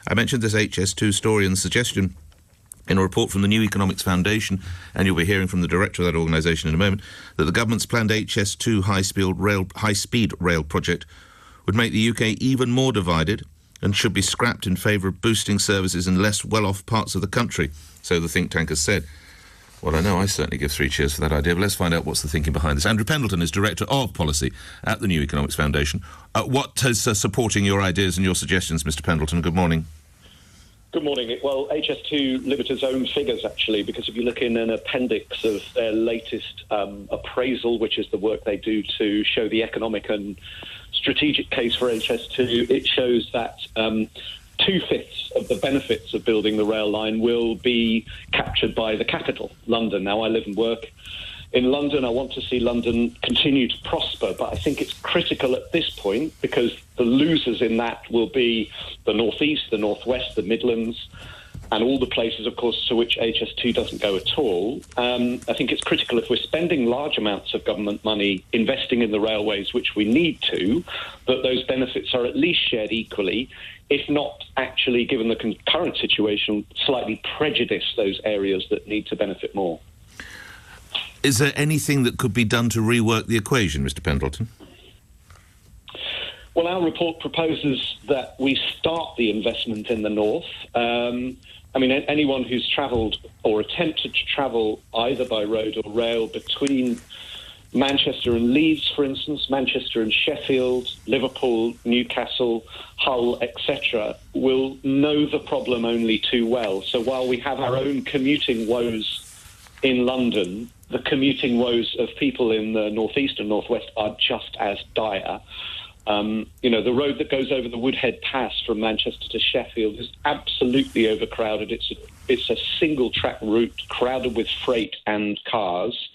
I mentioned this HS2 story and suggestion in a report from the New Economics Foundation, and you'll be hearing from the director of that organisation in a moment, that the government's planned HS2 high-speed rail project would make the UK even more divided and should be scrapped in favour of boosting services in less well-off parts of the country, so the think tank has said. Well, I know I certainly give 3 cheers for that idea, but let's find out what's the thinking behind this. Andrew Pendleton is Director of Policy at the New Economics Foundation. What is supporting your ideas and your suggestions, Mr Pendleton? Good morning. Good morning. Well, HS2 Ltd's own figures, actually, because if you look in an appendix of their latest appraisal, which is the work they do to show the economic and strategic case for HS2, it shows that 2/5 of the benefits of building the rail line will be captured by the capital, London. Now, I live and work in London. I want to see London continue to prosper, but I think it's critical at this point because the losers in that will be the North East, the North West, the Midlands, and all the places, of course, to which HS2 doesn't go at all. I think it's critical if we're spending large amounts of government money investing in the railways, which we need to, that those benefits are at least shared equally, if not actually, given the current situation, slightly prejudice those areas that need to benefit more. Is there anything that could be done to rework the equation, Mr Pendleton? Well, our report proposes that we start the investment in the north. Anyone who's travelled or attempted to travel either by road or rail between Manchester and Leeds, for instance, Manchester and Sheffield, Liverpool, Newcastle, Hull, etc., will know the problem only too well. So while we have our own commuting woes in London, the commuting woes of people in the North East and North West are just as dire. The road that goes over the Woodhead Pass from Manchester to Sheffield is absolutely overcrowded. It's a single-track route crowded with freight and cars.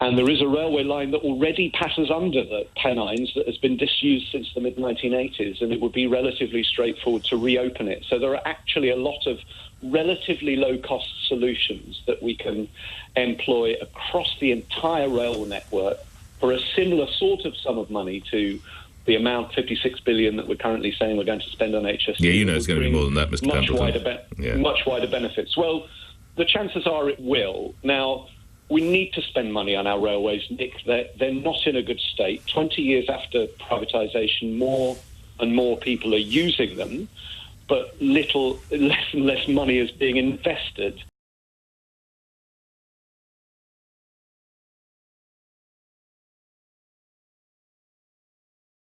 And there is a railway line that already passes under the Pennines that has been disused since the mid-1980s, and it would be relatively straightforward to reopen it. So there are actually a lot of relatively low-cost solutions that we can employ across the entire rail network for a similar sort of sum of money to the amount, 56 billion, that we're currently saying we're going to spend on HS2. Yeah, you know it's going to be more than that, Mr Pendleton. Much wider benefits. Well, the chances are it will. Now, we need to spend money on our railways, Nick. They're not in a good state. 20 years after privatisation, more and more people are using them, but less and less money is being invested